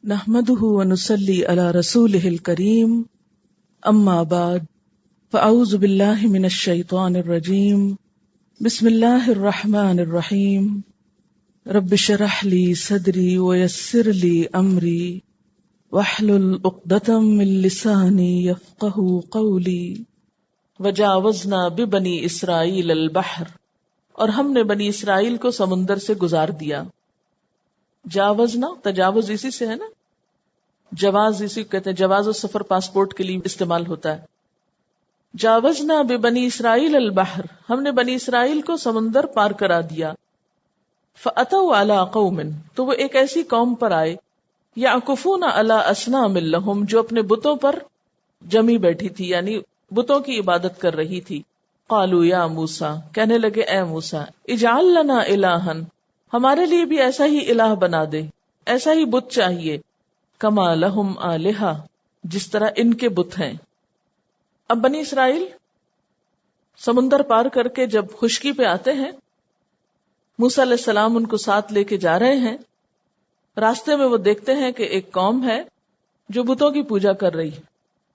نحمده ونصلي على رسوله الكريم اما بعد فاعوذ بالله من الشيطان الرجيم بسم الله الرحمن الرحيم رب اشرح لي صدري ويسر لي امري واحلل عقدة من لساني يفقهوا قولي وجاوزنا ببني اسرائیل البحر، اور ہم نے بنی اسرائیل کو سمندر سے گزار دیا. جاوزنا، تجاوز اسی سے ہے نا، جواز اسی کہتے ہیں، جواز السفر پاسپورٹ کے لیے استعمال ہوتا ہے. جاوزنا ببنی اسرائیل البحر، ہم نے بنی اسرائیل کو سمندر پار کرا دیا. فأتوا علی قوم، تو وہ ایک ایسی قوم پر آئے، یعکفون علی اصنام لہم، جو اپنے بتوں پر جمی بیٹھی تھی، یعنی بتوں کی عبادت کر رہی تھی. قالوا یا موسیٰ، کہنے لگے اے موسیٰ، اجعل لنا الہا، ہمارے لیے بھی ایسا ہی الہ بنا دے، ایسا ہی بت چاہیے، کما لہم آلہہ، جس طرح ان کے بت ہیں. اب بنی اسرائیل سمندر پار کر کے جب خشکی پہ آتے ہیں، موسیٰ علیہ السلام ان کو ساتھ لے کے جا رہے ہیں. راستے میں وہ دیکھتے ہیں کہ ایک قوم ہے جو بتوں کی پوجا کر رہی.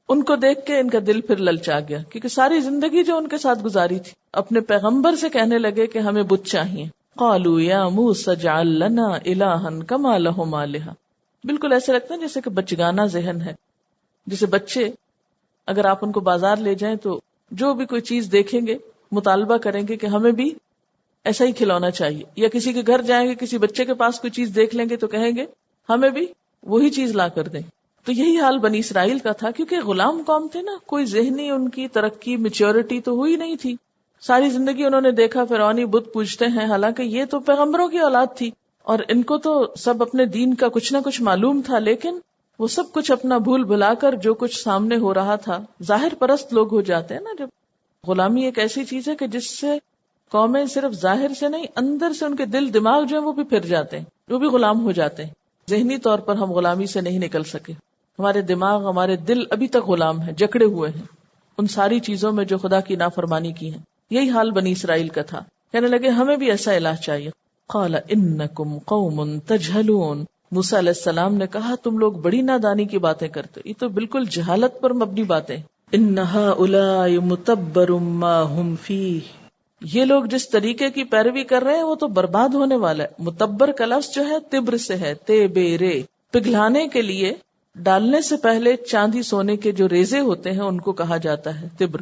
ان کو دیکھ کے ان کا دل پھر للچا گیا، کیونکہ ساری زندگی جو ان کے ساتھ گزاری تھی، اپنے پیغمبر سے کہنے لگے کہ ہمیں بت چاہیے. قالوا یا موسیٰ اجعل لنا الہا کما لہم آلہہ. بالکل ایسے لگتا ہے جیسے کہ بچگانہ ذہن ہے. جیسے بچے اگر آپ ان کو بازار لے جائیں تو جو بھی کوئی چیز دیکھیں گے مطالبہ کریں گے کہ ہمیں بھی ایسا ہی کھلونا چاہیے، یا کسی کے گھر جائیں گے کسی بچے کے پاس کوئی چیز دیکھ لیں گے تو کہیں گے ہمیں بھی وہی چیز لا کر دیں. تو یہی حال بنی اسرائیل کا تھا، کیونکہ غلام قوم تھے نا، کوئی ذہنی ان کی ترقی میچورٹی تو ہوئی نہیں تھی. ساری زندگی انہوں نے دیکھا فرعونی بت پوجتے ہیں، حالانکہ یہ تو پیغمبروں کی اولاد تھی اور ان کو تو سب اپنے دین کا کچھ نہ کچھ معلوم تھا، لیکن وہ سب کچھ اپنا بھول بھلا کر جو کچھ سامنے ہو رہا تھا، ظاہر پرست لوگ ہو جاتے ہیں نا. جب غلامی ایک ایسی چیز ہے کہ جس سے قومیں صرف ظاہر سے نہیں، اندر سے ان کے دل دماغ جو ہے وہ بھی پھر جاتے ہیں، وہ بھی غلام ہو جاتے ہیں. ذہنی طور پر ہم غلامی سے نہیں نکل سکے، ہمارے دماغ ہمارے دل ابھی تک غلام ہیں، جکڑے ہوئے ہیں ان ساری چیزوں میں جو خدا کی نافرمانی کی ہیں. یہی حال بنی اسرائیل کا تھا. کہنے لگے ہمیں بھی ایسا الہ چاہیے. قال انکم قوم تجہلون، موسیٰ علیہ السلام نے کہا تم لوگ بڑی نادانی کی باتیں کرتے، یہ تو بالکل جہالت پر مبنی باتیں. ان ہؤلاء متبر ما هم فیہ، یہ لوگ جس طریقے کی پیروی کر رہے ہیں وہ تو برباد ہونے والا ہے. متبر کا لفظ جو ہے تبر سے ہے، تیبرے، پگھلانے کے لیے ڈالنے سے پہلے چاندی سونے کے جو ریزے ہوتے ہیں ان کو کہا جاتا ہے تبر.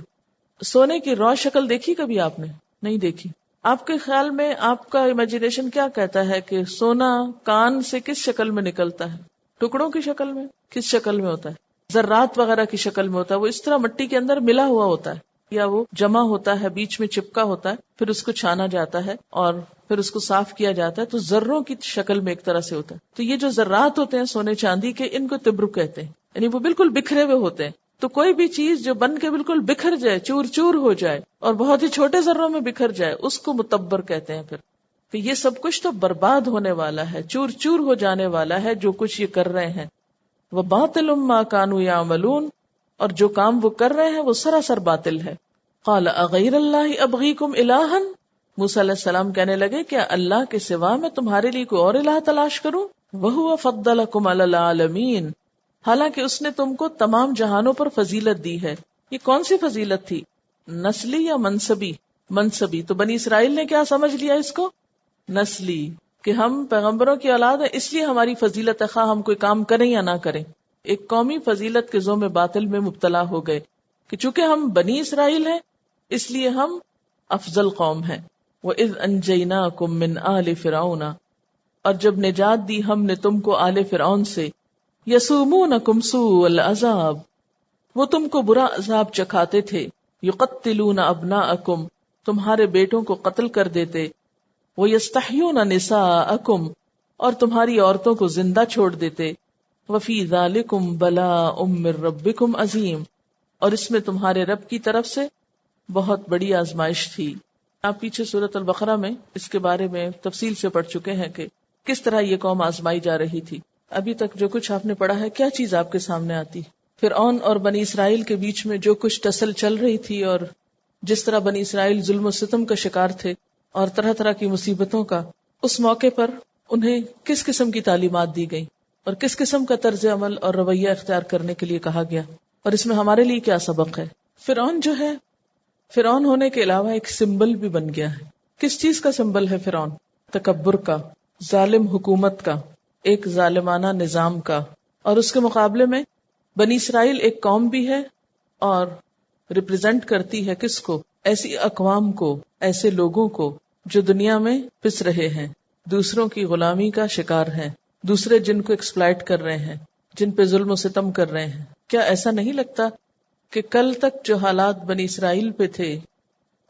سونے کی رو شکل دیکھی کبھی آپ نے؟ نہیں دیکھی. آپ کے خیال میں آپ کا امیجنیشن کیا کہتا ہے کہ سونا کان سے کس شکل میں نکلتا ہے؟ ٹکڑوں کی شکل میں؟ کس شکل میں ہوتا ہے؟ ذرات وغیرہ کی شکل میں ہوتا ہے. وہ اس طرح مٹی کے اندر ملا ہوا ہوتا ہے، یا وہ جمع ہوتا ہے، بیچ میں چپکا ہوتا ہے، پھر اس کو چھانا جاتا ہے اور پھر اس کو صاف کیا جاتا ہے تو ذروں کی شکل میں ایک طرح سے ہوتا ہے. تو یہ جو ذرات ہوتے ہیں سونے چاندی کے، ان کو تبر کہتے ہیں، یعنی وہ بالکل بکھرے ہوئے ہوتے ہیں. تو کوئی بھی چیز جو بن کے بالکل بکھر جائے، چور چور ہو جائے اور بہت ہی چھوٹے ذروں میں بکھر جائے، اس کو متبر کہتے ہیں. پھر تو یہ سب کچھ تو برباد ہونے والا ہے، چور چور ہو جانے والا ہے جو کچھ یہ کر رہے ہیں. وَبَاطِلٌ مَا كَانُوا يَعْمَلُونَ، اور جو کام وہ کر رہے ہیں وہ سراسر باطل ہے. قال اغیر اللہ ابغیکم الہا، موسیٰ علیہ السلام کہنے لگے کیا اللہ کے سوا میں تمہارے لیے کوئی اور الہ تلاش کروں؟ وَهُوَ فَضَّلَكُمْ عَلَى الْعَالَمِينَ، حالانکہ اس نے تم کو تمام جہانوں پر فضیلت دی ہے. یہ کون سی فضیلت تھی؟ نسلی یا منصبی؟ منصبی. تو بنی اسرائیل نے کیا سمجھ لیا اس کو؟ نسلی، کہ ہم پیغمبروں کی اولاد ہیں اس لیے ہماری فضیلت ہے، خواہ ہم کوئی کام کریں یا نہ کریں. ایک قومی فضیلت کے ذم باطل میں مبتلا ہو گئے کہ چونکہ ہم بنی اسرائیل ہیں اس لیے ہم افضل قوم ہیں. وَإِذْ أَنْجَيْنَاكُمْ مِنْ آلِ فِرْعَوْنَ، اور جب نجات دی ہم نے تم کو آل فرعون سے. یسومونکم سوء العذاب، وہ تم کو برا عذاب چکھاتے تھے. یقتلون ابناءکم، تمہارے بیٹوں کو قتل کر دیتے. ویستحیون نساءکم، اور تمہاری عورتوں کو زندہ چھوڑ دیتے. وفی ذالکم بلاء من ربکم عظیم، اور اس میں تمہارے رب کی طرف سے بہت بڑی آزمائش تھی. آپ پیچھے سورۃ البقرہ میں اس کے بارے میں تفصیل سے پڑھ چکے ہیں کہ کس طرح یہ قوم آزمائی جا رہی تھی. ابھی تک جو کچھ آپ نے پڑھا ہے کیا چیز آپ کے سامنے آتی؟ فرعون اور بنی اسرائیل کے بیچ میں جو کچھ ٹسل چل رہی تھی اور جس طرح بنی اسرائیل ظلم و ستم کا شکار تھے اور طرح طرح کی مصیبتوں کا، اس موقع پر انہیں کس قسم کی تعلیمات دی گئی. اور کس قسم کا طرز عمل اور رویہ اختیار کرنے کے لیے کہا گیا، اور اس میں ہمارے لیے کیا سبق ہے۔ فرعون جو ہے، فرعون ہونے کے علاوہ ایک سمبل بھی بن گیا ہے۔ کس چیز کا سمبل ہے فرعون؟ تکبر کا، ظالم حکومت کا، ایک ظالمانہ نظام کا۔ اور اس کے مقابلے میں بنی اسرائیل ایک قوم بھی ہے اور ریپرزینٹ کرتی ہے کس کو؟ ایسی اقوام کو، ایسے لوگوں کو جو دنیا میں پس رہے ہیں، دوسروں کی غلامی کا شکار ہیں، دوسرے جن کو ایکسپلائٹ کر رہے ہیں، جن پہ ظلم و ستم کر رہے ہیں۔ کیا ایسا نہیں لگتا کہ کل تک جو حالات بنی اسرائیل پہ تھے،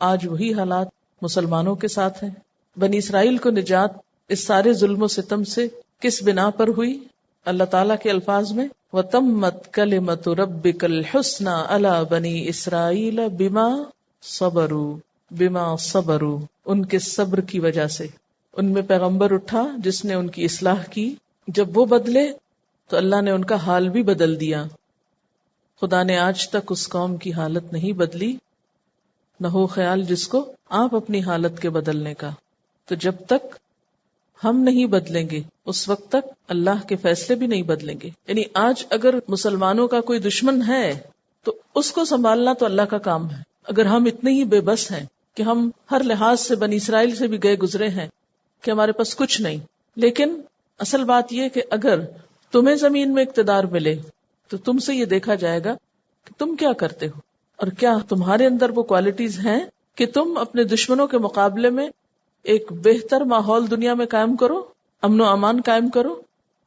آج وہی حالات مسلمانوں کے ساتھ ہیں؟ بنی اسرائیل کو نجات اس سارے ظلم و ستم سے کس بنا پر ہوئی؟ اللہ تعالیٰ کے الفاظ میں وَتَمَّتْ كَلِمَةُ رَبِّكَ الْحُسْنَى عَلَى بَنِي إِسْرَائِيلَ بِمَا صَبَرُوا ان کے صبر کی وجہ سے۔ ان میں پیغمبر اٹھا جس نے ان کی اصلاح کی، جب وہ بدلے تو اللہ نے ان کا حال بھی بدل دیا۔ خدا نے آج تک اس قوم کی حالت نہیں بدلی، نہ ہو خیال جس کو آپ اپنی حالت کے بدلنے کا۔ تو جب تک ہم نہیں بدلیں گے اس وقت تک اللہ کے فیصلے بھی نہیں بدلیں گے۔ یعنی آج اگر مسلمانوں کا کوئی دشمن ہے تو اس کو سنبھالنا تو اللہ کا کام ہے۔ اگر ہم اتنے ہی بے بس ہیں کہ ہم ہر لحاظ سے بنی اسرائیل سے بھی گئے گزرے ہیں کہ ہمارے پاس کچھ نہیں، لیکن اصل بات یہ کہ اگر تمہیں زمین میں اقتدار ملے تو تم سے یہ دیکھا جائے گا کہ تم کیا کرتے ہو، اور کیا تمہارے اندر وہ کوالٹیز ہیں کہ تم اپنے دشمنوں کے مقابلے میں ایک بہتر ماحول دنیا میں قائم کرو، امن و امان قائم کرو۔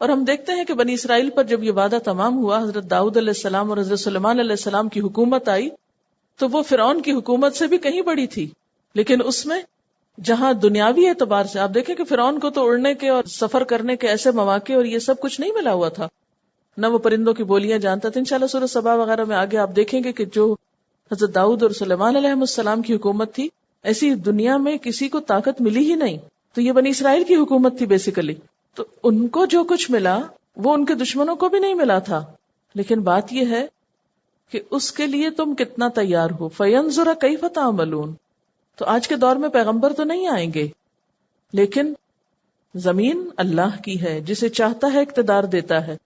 اور ہم دیکھتے ہیں کہ بنی اسرائیل پر جب یہ وعدہ تمام ہوا، حضرت داؤد علیہ السلام اور حضرت سلیمان علیہ السلام کی حکومت آئی تو وہ فرعون کی حکومت سے بھی کہیں بڑی تھی، لیکن اس میں جہاں دنیاوی اعتبار سے آپ دیکھیں کہ فرعون کو تو اڑنے کے اور سفر کرنے کے ایسے مواقع اور یہ سب کچھ نہیں ملا ہوا تھا، نہ وہ پرندوں کی بولیاں جانتا تھا۔ انشاءاللہ سورہ سبا وغیرہ میں آگے آپ دیکھیں گے کہ جو حضرت داؤد اور سلیمان علیہ السلام کی حکومت تھی، ایسی دنیا میں کسی کو طاقت ملی ہی نہیں۔ تو یہ بنی اسرائیل کی حکومت تھی بیسیکلی، تو ان کو جو کچھ ملا وہ ان کے دشمنوں کو بھی نہیں ملا تھا۔ لیکن بات یہ ہے کہ اس کے لیے تم کتنا تیار ہو۔ فَيَنظُرَ كَيْفَ تَعْمَلُونَ۔ تو آج کے دور میں پیغمبر تو نہیں آئیں گے، لیکن زمین اللہ کی ہے، جسے چاہتا ہے اقتدار دیتا ہے،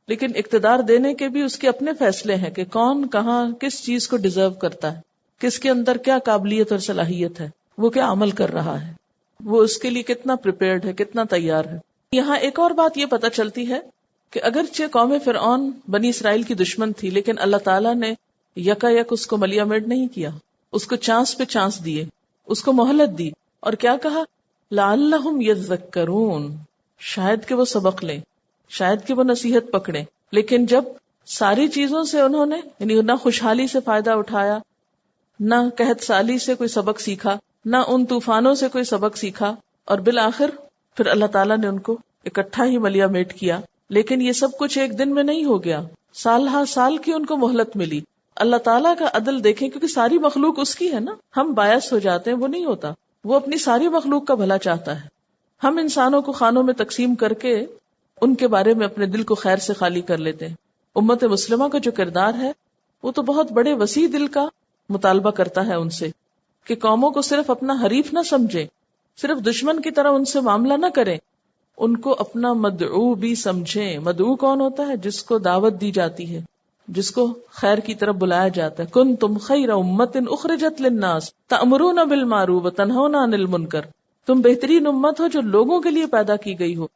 لیکن اقتدار دینے کے بھی اس کے اپنے فیصلے ہیں کہ کون کہاں کس چیز کو ڈیزرو کرتا ہے، کس کے اندر کیا قابلیت اور صلاحیت ہے، وہ کیا عمل کر رہا ہے، وہ اس کے لیے کتنا پریپیئرڈ ہے، کتنا تیار ہے۔ یہاں ایک اور بات یہ پتہ چلتی ہے کہ اگرچہ قوم فرعون بنی اسرائیل کی دشمن تھی، لیکن اللہ تعالیٰ نے یکا یک اس کو ملیا میٹ نہیں کیا، اس کو چانس پہ چانس دیے، اس کو مہلت دی، اور کیا کہا لعلہم یذکرون، شاید کہ وہ سبق لیں، شاید کہ وہ نصیحت پکڑیں۔ لیکن جب ساری چیزوں سے انہوں نے یعنی نہ خوشحالی سے فائدہ اٹھایا، نہ قحط سالی سے کوئی سبق سیکھا، نہ ان طوفانوں سے کوئی سبق سیکھا، اور بالآخر پھر اللہ تعالیٰ نے ان کو اکٹھا ہی ملیا میٹ کیا۔ لیکن یہ سب کچھ ایک دن میں نہیں ہو گیا، سال ہر سال کی ان کو مہلت ملی۔ اللہ تعالیٰ کا عدل دیکھیں، کیونکہ ساری مخلوق اس کی ہے نا، ہم باعث ہو جاتے ہیں، وہ نہیں ہوتا، وہ اپنی ساری مخلوق کا بھلا چاہتا ہے۔ ہم انسانوں کو خانوں میں تقسیم کر کے ان کے بارے میں اپنے دل کو خیر سے خالی کر لیتے ہیں۔ امت مسلمہ کا جو کردار ہے وہ تو بہت بڑے وسیع دل کا مطالبہ کرتا ہے ان سے کہ قوموں کو صرف اپنا حریف نہ سمجھیں، صرف دشمن کی طرح ان سے معاملہ نہ کریں، ان کو اپنا مدعو بھی سمجھیں۔ مدعو کون ہوتا ہے؟ جس کو دعوت دی جاتی ہے، جس کو خیر کی طرف بلایا جاتا ہے۔ کنتم خیر امت اخرجت للناس تأمرون بالمعروف وتنہون عن المنکر، تم بہترین امت ہو جو لوگوں کے لیے پیدا کی گئی ہو،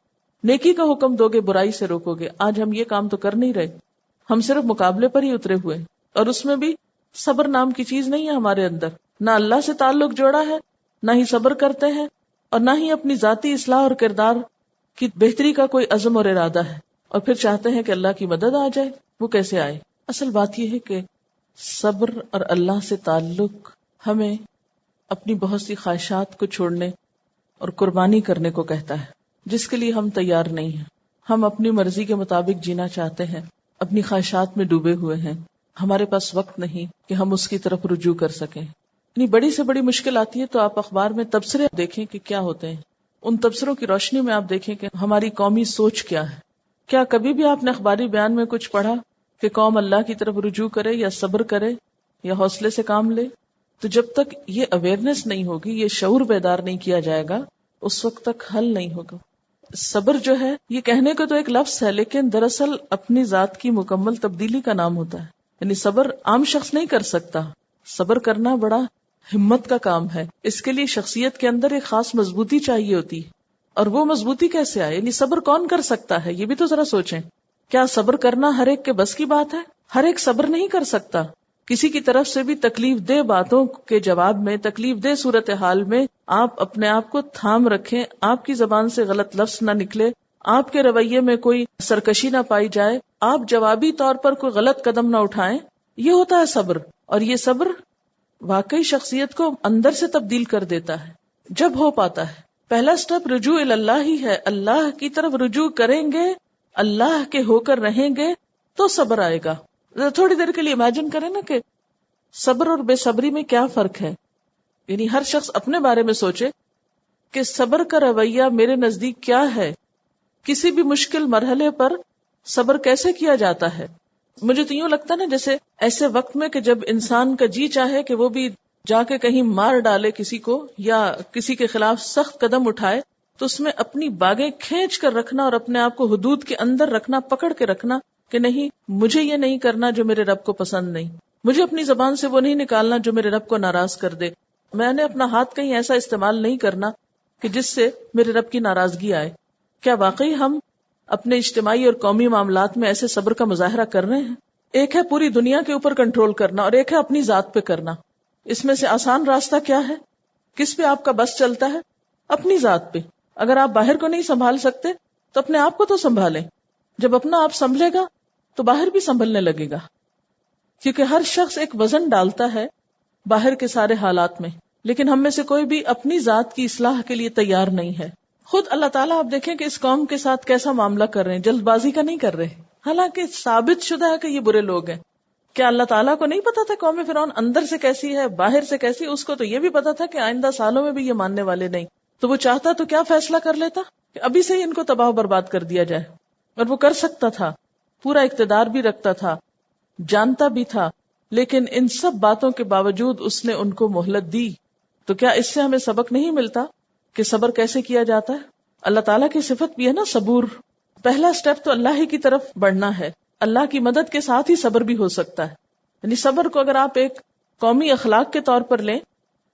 نیکی کا حکم دو گے، برائی سے روکو گے۔ آج ہم یہ کام تو کر نہیں رہے، ہم صرف مقابلے پر ہی اترے ہوئے، اور اس میں بھی صبر نام کی چیز نہیں ہے ہمارے اندر، نہ اللہ سے تعلق جوڑا ہے، نہ ہی صبر کرتے ہیں، اور نہ ہی اپنی ذاتی اصلاح اور کردار کی بہتری کا کوئی عزم اور ارادہ ہے، اور پھر چاہتے ہیں کہ اللہ کی مدد آ جائے۔ وہ کیسے آئے؟ اصل بات یہ ہے کہ صبر اور اللہ سے تعلق ہمیں اپنی بہت سی خواہشات کو چھوڑنے اور قربانی کرنے کو کہتا ہے، جس کے لیے ہم تیار نہیں ہیں۔ ہم اپنی مرضی کے مطابق جینا چاہتے ہیں، اپنی خواہشات میں ڈوبے ہوئے ہیں، ہمارے پاس وقت نہیں کہ ہم اس کی طرف رجوع کر سکیں۔ یعنی بڑی سے بڑی مشکل آتی ہے تو آپ اخبار میں تبصرے دیکھیں کہ کیا ہوتے ہیں، ان تبصروں کی روشنی میں آپ دیکھیں کہ ہماری قومی سوچ کیا ہے۔ کیا کبھی بھی آپ نے اخباری بیان میں کچھ پڑھا کہ قوم اللہ کی طرف رجوع کرے یا صبر کرے یا حوصلے سے کام لے؟ تو جب تک یہ اویئرنیس نہیں ہوگی، یہ شعور بیدار نہیں کیا جائے گا، اس وقت تک حل نہیں ہوگا۔ صبر جو ہے یہ کہنے کو تو ایک لفظ ہے، لیکن دراصل اپنی ذات کی مکمل تبدیلی کا نام ہوتا ہے. یعنی صبر عام شخص نہیں کر سکتا. صبر کرنا بڑا ہمت کا کام ہے. اس کے لیے شخصیت کے اندر ایک خاص مضبوطی چاہیے ہوتی ہے. اور وہ مضبوطی کیسے آئے؟ یعنی صبر کون کر سکتا ہے؟ یہ بھی تو ذرا سوچیں. کیا صبر کرنا ہر ایک کے بس کی بات ہے؟ ہر ایک صبر نہیں کر سکتا. کسی کی طرف سے بھی تکلیف دہ باتوں کے جواب میں، تکلیف دہ صورتحال میں آپ اپنے آپ کو تھام رکھیں، آپ کی زبان سے غلط لفظ نہ نکلے، آپ کے رویے میں کوئی سرکشی نہ پائی جائے، آپ جوابی طور پر کوئی غلط قدم نہ اٹھائیں. یہ ہوتا ہے صبر. اور یہ صبر واقعی شخصیت کو اندر سے تبدیل کر دیتا ہے جب ہو پاتا ہے. پہلا سٹیپ رجوع اللہ ہی ہے. اللہ کی طرف رجوع کریں گے، اللہ کے ہو کر رہیں گے تو صبر آئے گا. تھوڑی دیر کے لیے امیجن کریں نا کہ صبر اور بے صبری میں کیا فرق ہے. یعنی ہر شخص اپنے بارے میں سوچے کہ صبر کا رویہ میرے نزدیک کیا ہے. کسی بھی مشکل مرحلے پر صبر کیسے کیا جاتا ہے؟ مجھے تو یوں لگتا ہے نا جیسے ایسے وقت میں کہ جب انسان کا جی چاہے کہ وہ بھی جا کے کہیں مار ڈالے کسی کو یا کسی کے خلاف سخت قدم اٹھائے، تو اس میں اپنی باگیں کھینچ کر رکھنا اور اپنے آپ کو حدود کے اندر رکھنا، پکڑ کے رکھنا کہ نہیں، مجھے یہ نہیں کرنا جو میرے رب کو پسند نہیں، مجھے اپنی زبان سے وہ نہیں نکالنا جو میرے رب کو ناراض کر دے، میں نے اپنا ہاتھ کہیں ایسا استعمال نہیں کرنا کہ جس سے میرے رب کی ناراضگی آئے. کیا واقعی ہم اپنے اجتماعی اور قومی معاملات میں ایسے صبر کا مظاہرہ کر رہے ہیں؟ ایک ہے پوری دنیا کے اوپر کنٹرول کرنا اور ایک ہے اپنی ذات پہ کرنا. اس میں سے آسان راستہ کیا ہے؟ کس پہ آپ کا بس چلتا ہے؟ اپنی ذات پہ. اگر آپ باہر کو نہیں سنبھال سکتے تو اپنے آپ کو تو سنبھالیں. جب اپنا آپ سنبھلے گا تو باہر بھی سنبھلنے لگے گا. کیونکہ ہر شخص ایک وزن ڈالتا ہے باہر کے سارے حالات میں، لیکن ہم میں سے کوئی بھی اپنی ذات کی اصلاح کے لیے تیار نہیں ہے. خود اللہ تعالیٰ آپ دیکھیں کہ اس قوم کے ساتھ کیسا معاملہ کر رہے ہیں، جلد بازی کا نہیں کر رہے، حالانکہ ثابت شدہ ہے کہ یہ برے لوگ ہیں. کیا اللہ تعالیٰ کو نہیں پتا تھا قوم فرعون اندر سے کیسی ہے، باہر سے کیسی؟ اس کو تو یہ بھی پتا تھا کہ آئندہ سالوں میں بھی یہ ماننے والے نہیں. تو وہ چاہتا تو کیا فیصلہ کر لیتا کہ ابھی سے ہی ان کو تباہ و برباد کر دیا جائے. اور وہ کر سکتا تھا، پورا اقتدار بھی رکھتا تھا، جانتا بھی تھا، لیکن ان سب باتوں کے باوجود اس نے ان کو مہلت دی. تو کیا اس سے ہمیں سبق نہیں ملتا کہ صبر کیسے کیا جاتا ہے؟ اللہ تعالیٰ کی صفت بھی ہے نا صبور. پہلا سٹیپ تو اللہ ہی کی طرف بڑھنا ہے. اللہ کی مدد کے ساتھ ہی صبر بھی ہو سکتا ہے. یعنی صبر کو اگر آپ ایک قومی اخلاق کے طور پر لیں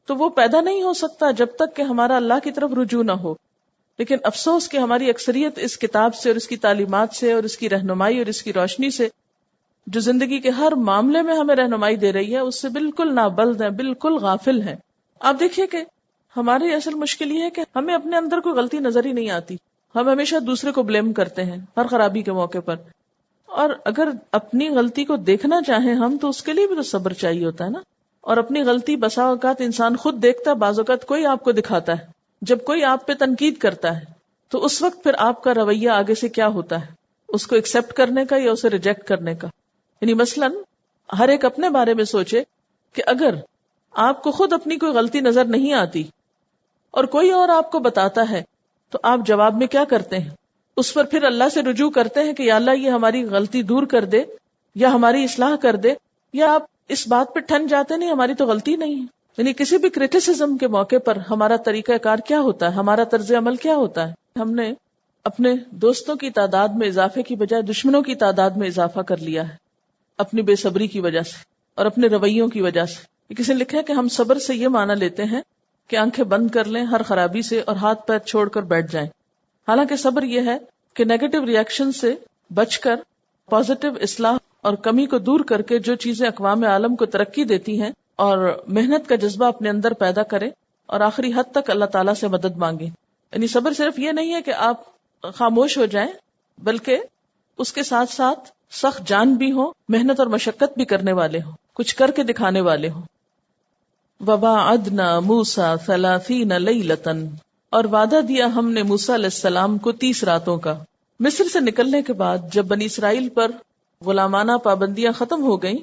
تو وہ پیدا نہیں ہو سکتا جب تک کہ ہمارا اللہ کی طرف رجوع نہ ہو. لیکن افسوس کہ ہماری اکثریت اس کتاب سے اور اس کی تعلیمات سے اور اس کی رہنمائی اور اس کی روشنی سے جو زندگی کے ہر معاملے میں ہمیں رہنمائی دے رہی ہے اس سے بالکل نابلد ہیں، بالکل غافل ہیں. آپ دیکھیے کہ ہماری اصل مشکل یہ ہے کہ ہمیں اپنے اندر کوئی غلطی نظر ہی نہیں آتی. ہم ہمیشہ دوسرے کو بلیم کرتے ہیں ہر خرابی کے موقع پر. اور اگر اپنی غلطی کو دیکھنا چاہیں ہم تو اس کے لیے بھی تو صبر چاہیے ہوتا ہے نا. اور اپنی غلطی بسا اوقات انسان خود دیکھتا ہے، بعض اوقات کوئی آپ کو دکھاتا ہے. جب کوئی آپ پہ تنقید کرتا ہے تو اس وقت پھر آپ کا رویہ آگے سے کیا ہوتا ہے؟ اس کو ایکسپٹ کرنے کا یا اسے ریجیکٹ کرنے کا؟ یعنی مثلاً ہر ایک اپنے بارے میں سوچے کہ اگر آپ کو خود اپنی کوئی غلطی نظر نہیں آتی اور کوئی اور آپ کو بتاتا ہے تو آپ جواب میں کیا کرتے ہیں؟ اس پر پھر اللہ سے رجوع کرتے ہیں کہ یا اللہ یہ ہماری غلطی دور کر دے یا ہماری اصلاح کر دے، یا آپ اس بات پہ ٹھن جاتے نہیں ہماری تو غلطی نہیں ہے. یعنی کسی بھی کرٹیسزم کے موقع پر ہمارا طریقہ کار کیا ہوتا ہے، ہمارا طرز عمل کیا ہوتا ہے؟ ہم نے اپنے دوستوں کی تعداد میں اضافے کی بجائے دشمنوں کی تعداد میں اضافہ کر لیا ہے اپنی بے صبری کی وجہ سے اور اپنے رویوں کی وجہ سے. کسی نے لکھا ہے کہ ہم صبر سے یہ معنی لیتے ہیں کہ آنکھیں بند کر لیں ہر خرابی سے اور ہاتھ پیر چھوڑ کر بیٹھ جائیں. حالانکہ صبر یہ ہے کہ نیگیٹو ریاکشن سے بچ کر پازیٹو اصلاح اور کمی کو دور کر کے جو چیزیں اقوام عالم کو ترقی دیتی ہیں اور محنت کا جذبہ اپنے اندر پیدا کریں اور آخری حد تک اللہ تعالیٰ سے مدد مانگیں. یعنی صبر صرف یہ نہیں ہے کہ آپ خاموش ہو جائیں، بلکہ اس کے ساتھ ساتھ سخت جان بھی ہو، محنت اور مشقت بھی کرنے والے ہوں، کچھ کر کے دکھانے والے ہوں. وَوَعَدْنَا مُوسَىٰ 30 لَيْلَةً، اور وعدہ دیا ہم نے موسیٰ علیہ السلام کو 30 راتوں کا. مصر سے نکلنے کے بعد جب بنی اسرائیل پر غلامانہ پابندیاں ختم ہو گئیں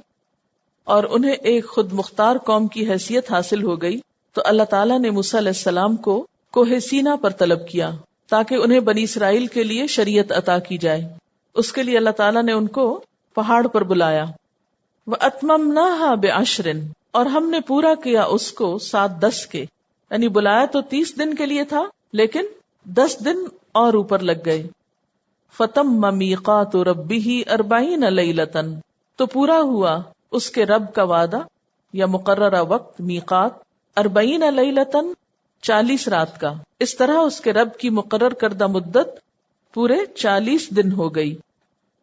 اور انہیں ایک خود مختار قوم کی حیثیت حاصل ہو گئی تو اللہ تعالیٰ نے موسیٰ علیہ السلام کو کوہ سینا پر طلب کیا تاکہ انہیں بنی اسرائیل کے لیے شریعت عطا کی جائے. اس کے لیے اللہ تعالیٰ نے ان کو پہاڑ پر بلایا. وَأَتْمَمْنَاهَا بِعَشْرٍ، اور ہم نے پورا کیا اس کو 7-10 کے. یعنی بلایا تو 30 دن کے لیے تھا لیکن 10 دن اور اوپر لگ گئے. فَتَمَّ مِيقَاتُ رَبِّهِ 40 لَيْلَةً، تو پورا ہوا اس کے رب کا وعدہ یا مقررہ وقت، میقات، 40 لیلۃ 40 رات کا. اس طرح اس کے رب کی مقرر کردہ مدت پورے 40 دن ہو گئی.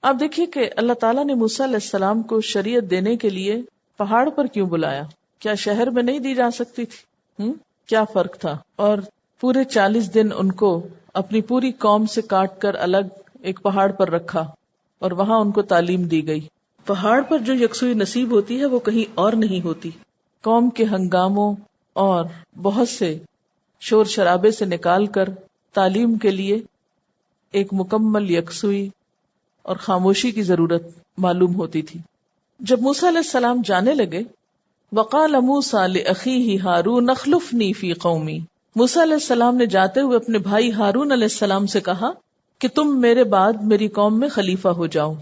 اب دیکھیے کہ اللہ تعالیٰ نے موسیٰ علیہ السلام کو شریعت دینے کے لیے پہاڑ پر کیوں بلایا؟ کیا شہر میں نہیں دی جا سکتی تھی؟ کیا فرق تھا؟ اور پورے 40 دن ان کو اپنی پوری قوم سے کاٹ کر الگ ایک پہاڑ پر رکھا اور وہاں ان کو تعلیم دی گئی. پہاڑ پر جو یکسوئی نصیب ہوتی ہے وہ کہیں اور نہیں ہوتی. قوم کے ہنگاموں اور بہت سے شور شرابے سے نکال کر تعلیم کے لیے ایک مکمل یکسوئی اور خاموشی کی ضرورت معلوم ہوتی تھی. جب موسیٰ علیہ السلام جانے لگے، وقال موسیٰ لأخیہ ہارون اخلفنی فی قومی، موسیٰ علیہ السلام نے جاتے ہوئے اپنے بھائی ہارون علیہ السلام سے کہا کہ تم میرے بعد میری قوم میں خلیفہ ہو جاؤ.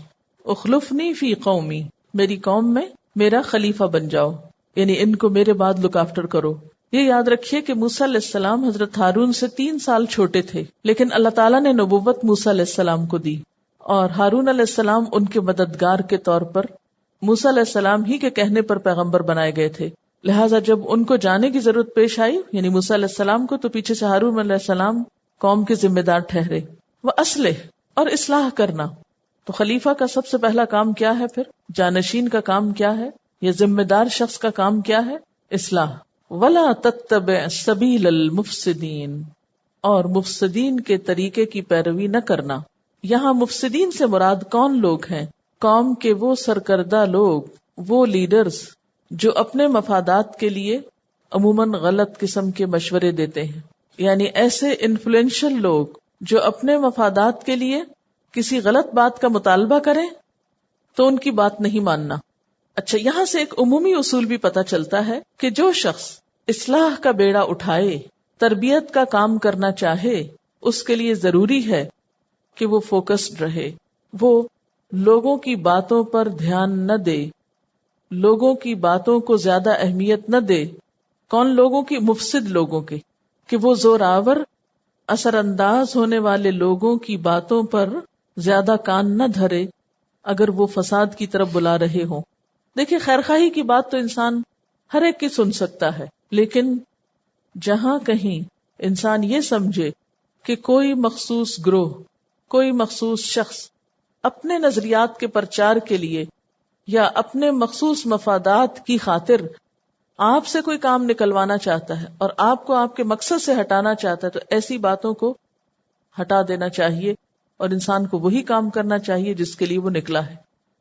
اخلفنی فی قومی، میری قوم میں میرا خلیفہ بن جاؤ، یعنی ان کو میرے بعد لک آفٹر کرو. یہ یاد رکھیے کہ موسیٰ علیہ السلام حضرت ہارون سے 3 سال چھوٹے تھے، لیکن اللہ تعالیٰ نے نبوت موسیٰ علیہ السلام کو دی اور ہارون علیہ السلام ان کے مددگار کے طور پر موسیٰ علیہ السلام ہی کے کہنے پر پیغمبر بنائے گئے تھے. لہٰذا جب ان کو جانے کی ضرورت پیش آئی، یعنی موسیٰ علیہ السلام کو، تو پیچھے سے ہارون علیہ السلام قوم کے ذمہ دار ٹھہرے. وہ اصلح اور اصلاح کرنا. تو خلیفہ کا سب سے پہلا کام کیا ہے؟ پھر جانشین کا کام کیا ہے؟ یہ ذمہ دار شخص کا کام کیا ہے؟ اصلاح. وَلَا تَتَّبِعْ سَبِيلَ الْمُفْسِدِينَ، اور مفسدین کے طریقے کی پیروی نہ کرنا. یہاں مفسدین سے مراد کون لوگ ہیں؟ قوم کے وہ سرکردہ لوگ، وہ لیڈرز جو اپنے مفادات کے لیے عموماً غلط قسم کے مشورے دیتے ہیں. یعنی ایسے انفلوئنشل لوگ جو اپنے مفادات کے لیے کسی غلط بات کا مطالبہ کریں تو ان کی بات نہیں ماننا. اچھا، یہاں سے ایک عمومی اصول بھی پتہ چلتا ہے کہ جو شخص اصلاح کا بیڑا اٹھائے، تربیت کا کام کرنا چاہے، اس کے لیے ضروری ہے کہ وہ فوکسڈ رہے، وہ لوگوں کی باتوں پر دھیان نہ دے، لوگوں کی باتوں کو زیادہ اہمیت نہ دے. کون لوگوں کی؟ مفسد لوگوں کے، کہ وہ زور آور اثر انداز ہونے والے لوگوں کی باتوں پر زیادہ کان نہ دھرے اگر وہ فساد کی طرف بلا رہے ہوں. دیکھیں، خیرخواہی کی بات تو انسان ہر ایک کی سن سکتا ہے، لیکن جہاں کہیں انسان یہ سمجھے کہ کوئی مخصوص گروہ، کوئی مخصوص شخص اپنے نظریات کے پرچار کے لیے یا اپنے مخصوص مفادات کی خاطر آپ سے کوئی کام نکلوانا چاہتا ہے اور آپ کو آپ کے مقصد سے ہٹانا چاہتا ہے، تو ایسی باتوں کو ہٹا دینا چاہیے اور انسان کو وہی کام کرنا چاہیے جس کے لیے وہ نکلا ہے.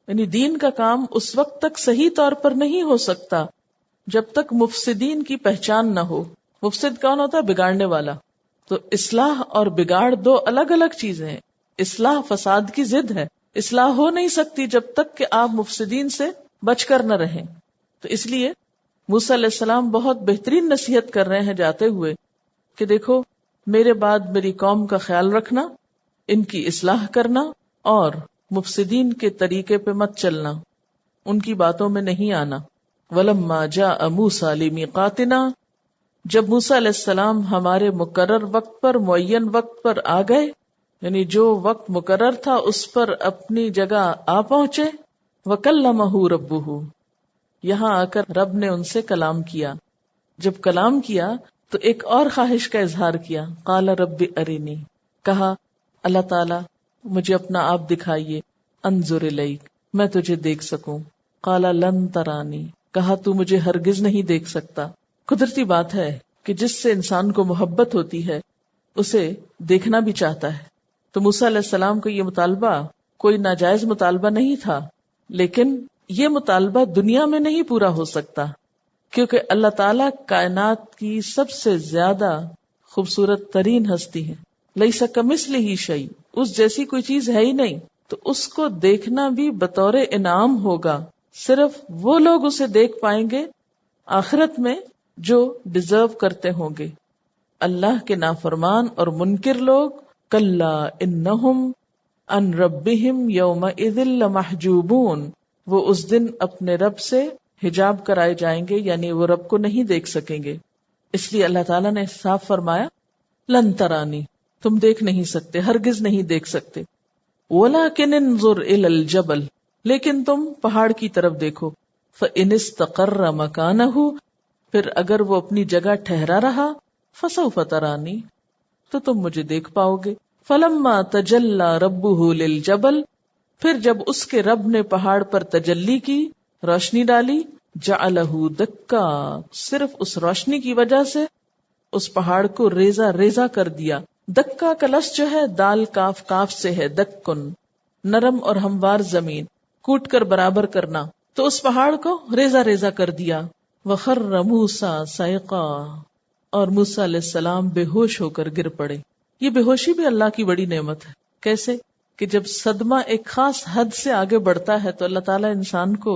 یعنی دین کا کام اس وقت تک صحیح طور پر نہیں ہو سکتا جب تک مفسدین کی پہچان نہ ہو. مفسد کون ہوتا ہے؟ بگاڑنے والا. تو اصلاح اور بگاڑ دو الگ الگ چیزیں ہیں. اصلاح فساد کی ضد ہے. اصلاح ہو نہیں سکتی جب تک کہ آپ مفسدین سے بچ کر نہ رہیں. تو اس لیے موسیٰ علیہ السلام بہت بہترین نصیحت کر رہے ہیں جاتے ہوئے کہ دیکھو، میرے بعد میری قوم کا خیال رکھنا، ان کی اصلاح کرنا اور مفسدین کے طریقے پہ مت چلنا، ان کی باتوں میں نہیں آنا. وَلَمَّا جَاءَ مُوسَىٰ لِمِيقَاتِنَا، جب موسیٰ علیہ السلام ہمارے مقرر وقت پر، معین وقت پر آ گئے، یعنی جو وقت مقرر تھا اس پر اپنی جگہ آ پہنچے. وَكَلَّمَهُ رَبُّهُ، یہاں آ کر رب نے ان سے کلام کیا. جب کلام کیا تو ایک اور خواہش کا اظہار کیا. قال رب ارنی، کہا اللہ تعالی مجھے اپنا آپ دکھائیے. انظر الیک، میں تجھے دیکھ سکوں. قال لن ترانی، کہا تو مجھے ہرگز نہیں دیکھ سکتا. قدرتی بات ہے کہ جس سے انسان کو محبت ہوتی ہے اسے دیکھنا بھی چاہتا ہے. تو موسیٰ علیہ السلام کا یہ مطالبہ کوئی ناجائز مطالبہ نہیں تھا، لیکن یہ مطالبہ دنیا میں نہیں پورا ہو سکتا، کیونکہ اللہ تعالیٰ کائنات کی سب سے زیادہ خوبصورت ترین ہستی ہے. لیس کمثلہ شیء، اس جیسی کوئی چیز ہے ہی نہیں. تو اس کو دیکھنا بھی بطور انعام ہوگا. صرف وہ لوگ اسے دیکھ پائیں گے آخرت میں جو ڈیزرو کرتے ہوں گے. اللہ کے نافرمان اور منکر لوگ، کلا انہم ان ربہم یومئذ لمحجوبون، وہ اس دن اپنے رب سے حجاب کرائے جائیں گے، یعنی وہ رب کو نہیں دیکھ سکیں گے. اس لیے اللہ تعالیٰ نے صاف فرمایا لن ترانی، تم دیکھ نہیں سکتے، ہرگز نہیں دیکھ سکتے. وَلَكِنِ انظُرْ إِلَى الْجَبَلِ، لیکن تم پہاڑ کی طرف دیکھو. فَإِنِ اسْتَقَرَّ مَكَانَهُ، پھر اگر وہ اپنی جگہ ٹھہرا رہا، فَسَوْفَ تَرَانِي، تو تم مجھے دیکھ پاؤ گے. فَلَمَّا تَجَلَّى رَبُّهُ لِلْجَبَلِ، پھر جب اس کے رب نے پہاڑ پر تجلی کی، روشنی ڈالی، جَعَلَهُ دَكَّا، صرف اس روشنی کی وجہ سے اس پہاڑ کو ریزہ ریزہ کر دیا. دکا کا لفظ جو ہے دال کاف کاف سے ہے، دکن، نرم اور ہموار زمین، کوٹ کر برابر کرنا. تو اس پہاڑ کو ریزہ ریزہ کر دیا. وَخَرَّ مُوسَىٰ صَعِقًا، اور موسیٰ علیہ السلام بے ہوش ہو کر گر پڑے. یہ بے ہوشی بھی اللہ کی بڑی نعمت ہے. کیسے کہ جب صدمہ ایک خاص حد سے آگے بڑھتا ہے تو اللہ تعالیٰ انسان کو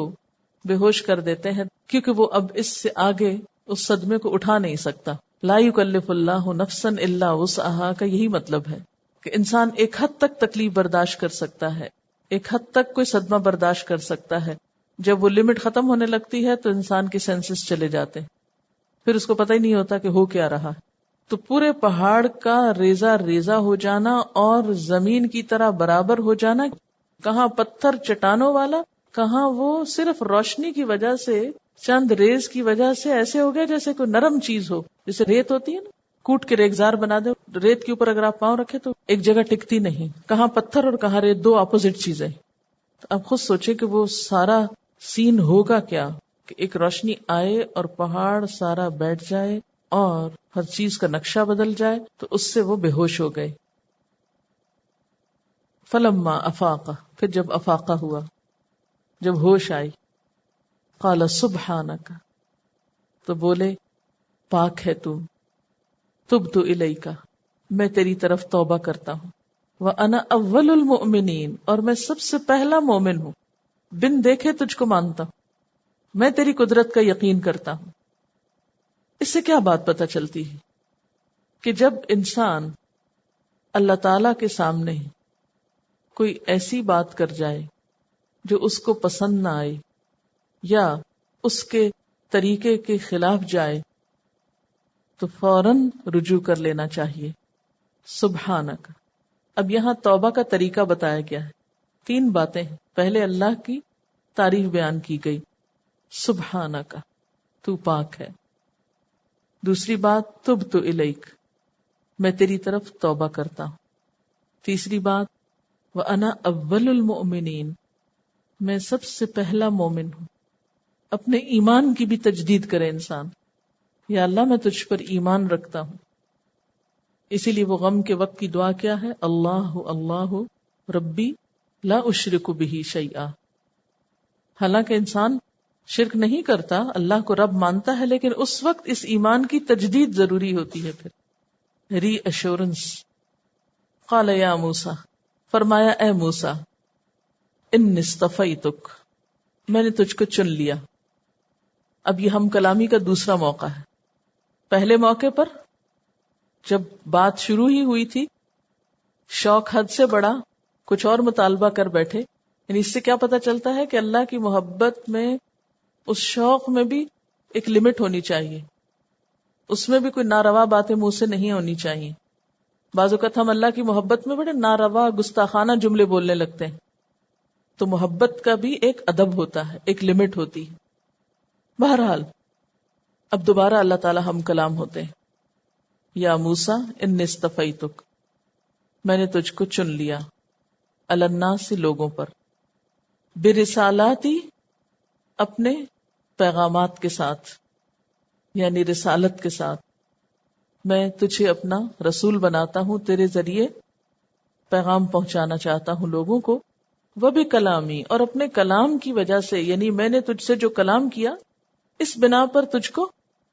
بے ہوش کر دیتے ہیں، کیونکہ وہ اب اس سے آگے اس صدمے کو اٹھا نہیں سکتا. لا یکلف اللہ نفسا الا وسعها کا یہی مطلب ہے کہ انسان ایک حد تک تکلیف برداشت کر سکتا ہے، ایک حد تک کوئی صدمہ برداشت کر سکتا ہے. جب وہ لمٹ ختم ہونے لگتی ہے تو انسان کے سینسز چلے جاتے ہیں، پھر اس کو پتہ ہی نہیں ہوتا کہ ہو کیا رہا. تو پورے پہاڑ کا ریزہ ریزہ ہو جانا اور زمین کی طرح برابر ہو جانا، کہاں پتھر چٹانوں والا، کہاں وہ صرف روشنی کی وجہ سے، چند ریز کی وجہ سے ایسے ہو گیا جیسے کوئی نرم چیز ہو، جیسے ریت ہوتی ہے نا، کوٹ کے ریگزار بنا دے، ریت کے اوپر اگر آپ پاؤں رکھے تو ایک جگہ ٹکتی نہیں. کہاں پتھر اور کہاں ریت، دو اپوزٹ چیزیں. تو آپ خود سوچے کہ وہ سارا سین ہوگا کیا کہ ایک روشنی آئے اور پہاڑ سارا بیٹھ جائے اور ہر چیز کا نقشہ بدل جائے. تو اس سے وہ بے ہوش ہو گئے. فلما افاق، پھر جب افاقہ ہوا، جب ہوش آئی، قال سبحانک، تو بولے پاک ہے تو، تبت الیک، میں تیری طرف توبہ کرتا ہوں. وانا اول المؤمنین، اور میں سب سے پہلا مومن ہوں، بن دیکھے تجھ کو مانتا ہوں، میں تیری قدرت کا یقین کرتا ہوں. اس سے کیا بات پتہ چلتی ہے کہ جب انسان اللہ تعالی کے سامنے کوئی ایسی بات کر جائے جو اس کو پسند نہ آئے یا اس کے طریقے کے خلاف جائے تو فوراً رجوع کر لینا چاہیے. سبحانک، اب یہاں توبہ کا طریقہ بتایا گیا ہے. 3 باتیں ہیں. پہلے اللہ کی تعریف بیان کی گئی، سبحانک، تو پاک ہے. دوسری بات تبت الیک، میں تیری طرف توبہ کرتا ہوں. تیسری بات وانا اول المؤمنین، میں سب سے پہلا مومن ہوں. اپنے ایمان کی بھی تجدید کرے انسان، یا اللہ میں تجھ پر ایمان رکھتا ہوں. اسی لیے وہ غم کے وقت کی دعا کیا ہے؟ اللہ اللہ ربی لا اشرک بہ شیئا. حالانکہ انسان شرک نہیں کرتا، اللہ کو رب مانتا ہے، لیکن اس وقت اس ایمان کی تجدید ضروری ہوتی ہے. پھر ری ایشورنس. قال یا موسیٰ، فرمایا اے موسیٰ، انی اصطفیتک، میں نے تجھ کو چن لیا. اب یہ ہم کلامی کا دوسرا موقع ہے. پہلے موقع پر جب بات شروع ہی ہوئی تھی، شوق حد سے بڑا، کچھ اور مطالبہ کر بیٹھے. یعنی اس سے کیا پتہ چلتا ہے کہ اللہ کی محبت میں، اس شوق میں بھی ایک لمٹ ہونی چاہیے، اس میں بھی کوئی ناروا باتیں منہ سے نہیں ہونی چاہیے. بعض اوقات ہم اللہ کی محبت میں بڑے ناروا گستاخانہ جملے بولنے لگتے ہیں. تو محبت کا بھی ایک ادب ہوتا ہے، ایک لمٹ ہوتی ہے. بہرحال اب دوبارہ اللہ تعالی ہم کلام ہوتے ہیں. یا موسیٰ انی اصطفیتک، میں نے تجھ کو چن لیا، علی الناس، لوگوں پر، برسالاتی، اپنے پیغامات کے ساتھ، یعنی رسالت کے ساتھ. میں تجھے اپنا رسول بناتا ہوں، تیرے ذریعے پیغام پہنچانا چاہتا ہوں لوگوں کو. وہ بھی کلامی، اور اپنے کلام کی وجہ سے، یعنی میں نے تجھ سے جو کلام کیا اس بنا پر تجھ کو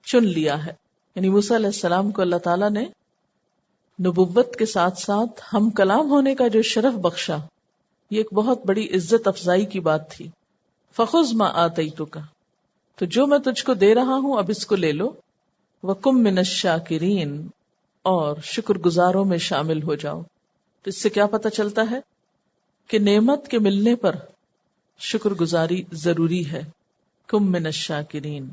چن لیا ہے. یعنی موسیٰ علیہ السلام کو اللہ تعالیٰ نے نبوت کے ساتھ ساتھ ہم کلام ہونے کا جو شرف بخشا، یہ ایک بہت بڑی عزت افزائی کی بات تھی. فخذ ما آتیتک، تو جو میں تجھ کو دے رہا ہوں اب اس کو لے لو. وکم من الشاکرین، اور شکر گزاروں میں شامل ہو جاؤ. تو اس سے کیا پتہ چلتا ہے کہ نعمت کے ملنے پر شکر گزاری ضروری ہے. کم من الشاکرین،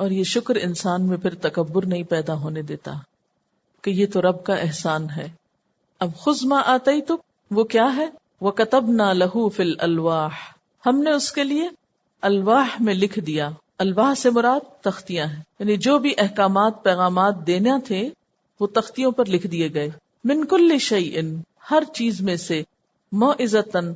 اور یہ شکر انسان میں پھر تکبر نہیں پیدا ہونے دیتا کہ یہ تو رب کا احسان ہے. اب خذ ما آتیتک وہ کیا ہے؟ وَكَتَبْنَا لَهُ فِي الْأَلْوَاحِ ہم نے اس کے لیے الواح میں لکھ دیا. الواح سے مراد تختیاں ہیں، یعنی جو بھی احکامات پیغامات دینا تھے وہ تختیوں پر لکھ دیے گئے. من کل شیء ہر چیز میں سے، موعظۃً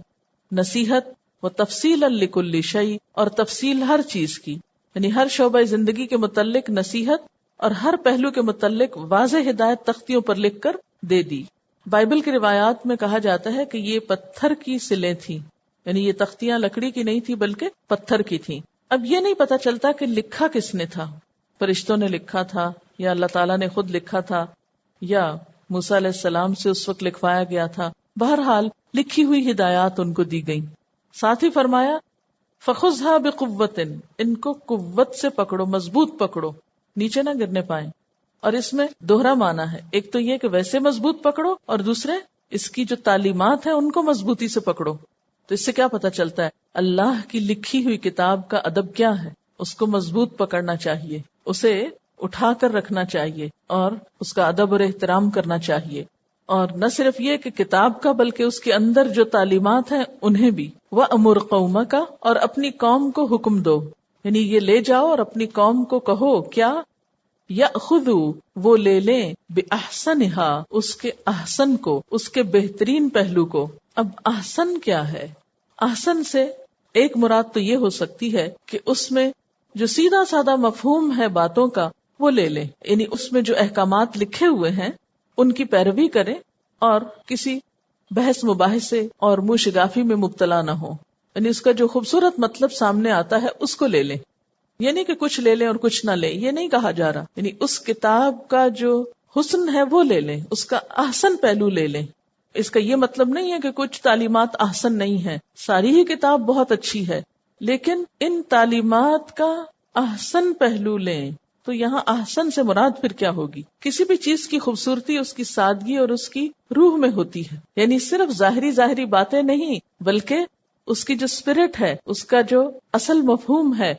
نصیحت، و تفصیلا لکل شیء اور تفصیل ہر چیز کی، یعنی ہر شعبہ زندگی کے متعلق نصیحت اور ہر پہلو کے متعلق واضح ہدایت تختیوں پر لکھ کر دے دی. بائبل کی روایات میں کہا جاتا ہے کہ یہ پتھر کی سلیں تھیں، یعنی یہ تختیاں لکڑی کی نہیں تھی بلکہ پتھر کی تھیں. اب یہ نہیں پتا چلتا کہ لکھا کس نے تھا، فرشتوں نے لکھا تھا یا اللہ تعالیٰ نے خود لکھا تھا یا موسیٰ علیہ السلام سے اس وقت لکھوایا گیا تھا. بہرحال لکھی ہوئی ہدایات ان کو دی گئیں. ساتھ ہی فرمایا فخذھا بقوۃ ان کو قوت سے پکڑو، مضبوط پکڑو، نیچے نہ گرنے پائیں. اور اس میں دوہرا معنی ہے، ایک تو یہ کہ ویسے مضبوط پکڑو اور دوسرے اس کی جو تعلیمات ہیں ان کو مضبوطی سے پکڑو. تو اس سے کیا پتا چلتا ہے؟ اللہ کی لکھی ہوئی کتاب کا ادب کیا ہے، اس کو مضبوط پکڑنا چاہیے، اسے اٹھا کر رکھنا چاہیے اور اس کا ادب اور احترام کرنا چاہیے. اور نہ صرف یہ کہ کتاب کا بلکہ اس کے اندر جو تعلیمات ہیں انہیں بھی. وَأْمُرْ قَوْمَكَ اور اپنی قوم کو حکم دو، یعنی یہ لے جاؤ اور اپنی قوم کو کہو کیا یأخذوا وہ لے لیں بِأَحْسَنِهَا اس کے احسن کو، اس کے بہترین پہلو کو. اب احسن کیا ہے؟ احسن سے ایک مراد تو یہ ہو سکتی ہے کہ اس میں جو سیدھا سادہ مفہوم ہے باتوں کا وہ لے لیں، یعنی اس میں جو احکامات لکھے ہوئے ہیں ان کی پیروی کریں اور کسی بحث مباحثے اور منہ شگافی میں مبتلا نہ ہو، یعنی اس کا جو خوبصورت مطلب سامنے آتا ہے اس کو لے لیں. یہ نہیں کہ کچھ لے لیں اور کچھ نہ لیں، یہ نہیں کہا جا رہا. یعنی اس کتاب کا جو حسن ہے وہ لے لیں، اس کا احسن پہلو لے لیں. اس کا یہ مطلب نہیں ہے کہ کچھ تعلیمات احسن نہیں ہیں، ساری ہی کتاب بہت اچھی ہے، لیکن ان تعلیمات کا احسن پہلو لیں. تو یہاں احسن سے مراد پھر کیا ہوگی؟ کسی بھی چیز کی خوبصورتی اس کی سادگی اور اس کی روح میں ہوتی ہے، یعنی صرف ظاہری باتیں نہیں بلکہ اس کی جو اسپرٹ ہے، اس کا جو اصل مفہوم ہے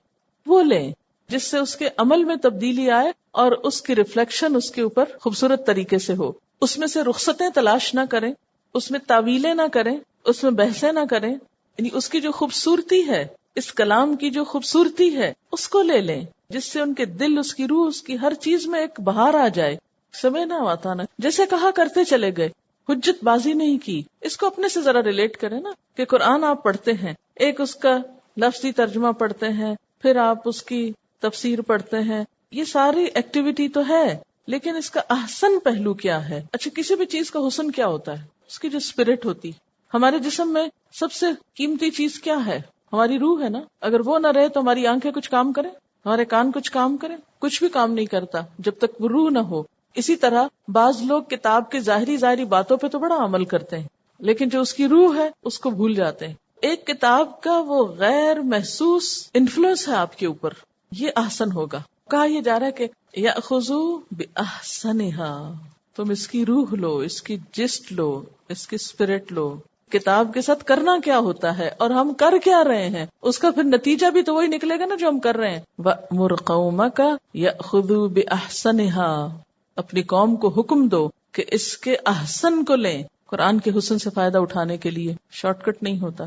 وہ لیں، جس سے اس کے عمل میں تبدیلی آئے اور اس کی ریفلیکشن اس کے اوپر خوبصورت طریقے سے ہو. اس میں سے رخصتیں تلاش نہ کریں، اس میں تعویلیں نہ کریں، اس میں بحثیں نہ کریں، یعنی اس کی جو خوبصورتی ہے، اس کلام کی جو خوبصورتی ہے اس کو لے لیں، جس سے ان کے دل، اس کی روح، اس کی ہر چیز میں ایک بہار آ جائے. سمے نہ آتا نا، جیسے کہا کرتے چلے گئے، حجت بازی نہیں کی. اس کو اپنے سے ذرا ریلیٹ کریں نا، کہ قرآن آپ پڑھتے ہیں، ایک اس کا لفظی ترجمہ پڑھتے ہیں، پھر آپ اس کی تفسیر پڑھتے ہیں، یہ ساری ایکٹیویٹی تو ہے، لیکن اس کا احسن پہلو کیا ہے؟ اچھا، کسی بھی چیز کا حسن کیا ہوتا ہے؟ اس کی جو اسپرٹ ہوتی. ہمارے جسم میں سب سے قیمتی چیز کیا ہے؟ ہماری روح ہے نا. اگر وہ نہ رہے تو ہماری آنکھیں کچھ کام کریں، ہمارے کان کچھ کام کریں؟ کچھ بھی کام نہیں کرتا جب تک وہ روح نہ ہو. اسی طرح بعض لوگ کتاب کے ظاہری باتوں پہ تو بڑا عمل کرتے ہیں، لیکن جو اس کی روح ہے اس کو بھول جاتے ہیں. ایک کتاب کا وہ غیر محسوس انفلوئنس ہے آپ کے اوپر، یہ احسن ہوگا. کہا یہ جا رہا ہے کہ یأخذوا بأحسنها، تم اس کی روح لو، اس کی جسٹ لو، اس کی اسپرٹ لو. کتاب کے ساتھ کرنا کیا ہوتا ہے اور ہم کر کیا رہے ہیں، اس کا پھر نتیجہ بھی تو وہی نکلے گا نا جو ہم کر رہے ہیں. وَأْمُرْ قَوْمَكَ يَأْخُذُوا بِأَحْسَنِهَا اپنی قوم کو حکم دو کہ اس کے احسن کو لیں. قرآن کے حسن سے فائدہ اٹھانے کے لیے شارٹ کٹ نہیں ہوتا.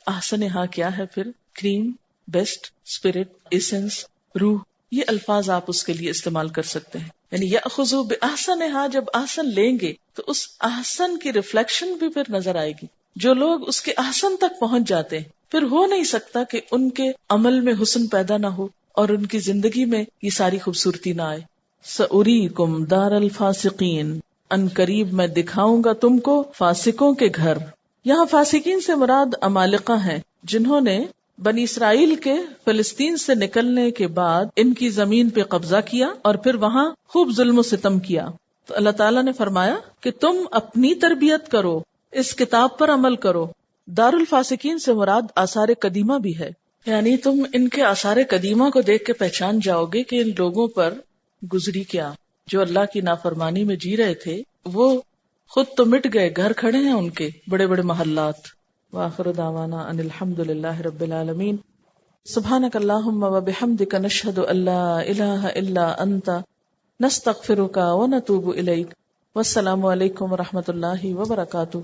احسنہا کیا ہے پھر؟ کریم، بیسٹ، اسپرٹ، ایسنس، روح. یہ الفاظ آپ اس کے لیے استعمال کر سکتے ہیں. یعنی یأخذوا بأحسنہا، جب احسن لیں گے تو اس احسن کی ریفلیکشن بھی پھر نظر آئے گی. جو لوگ اس کے احسن تک پہنچ جاتے ہیں، پھر ہو نہیں سکتا کہ ان کے عمل میں حسن پیدا نہ ہو اور ان کی زندگی میں یہ ساری خوبصورتی نہ آئے. سأریکم دار الفاسقین، ان قریب میں دکھاؤں گا تم کو فاسقوں کے گھر. یہاں فاسقین سے مراد عمالقہ ہیں، جنہوں نے بنی اسرائیل کے فلسطین سے نکلنے کے بعد ان کی زمین پہ قبضہ کیا اور پھر وہاں خوب ظلم و ستم کیا. تو اللہ تعالیٰ نے فرمایا کہ تم اپنی تربیت کرو، اس کتاب پر عمل کرو. دار الفاسقین سے مراد آثار قدیمہ بھی ہے، یعنی تم ان کے آثار قدیمہ کو دیکھ کے پہچان جاؤ گے کہ ان لوگوں پر گزری کیا. جو اللہ کی نافرمانی میں جی رہے تھے وہ خود تو مٹ گئے، گھر کھڑے ہیں ان کے بڑے بڑے محلات. وآخر دعوانا ان الحمد للہ رب العالمین. سبحانک اللہم وبحمدک نشہد ان لا الہ الا انت نستغفرک ونتوب الیک. والسلام علیکم ورحمۃ اللہ وبرکاتہ.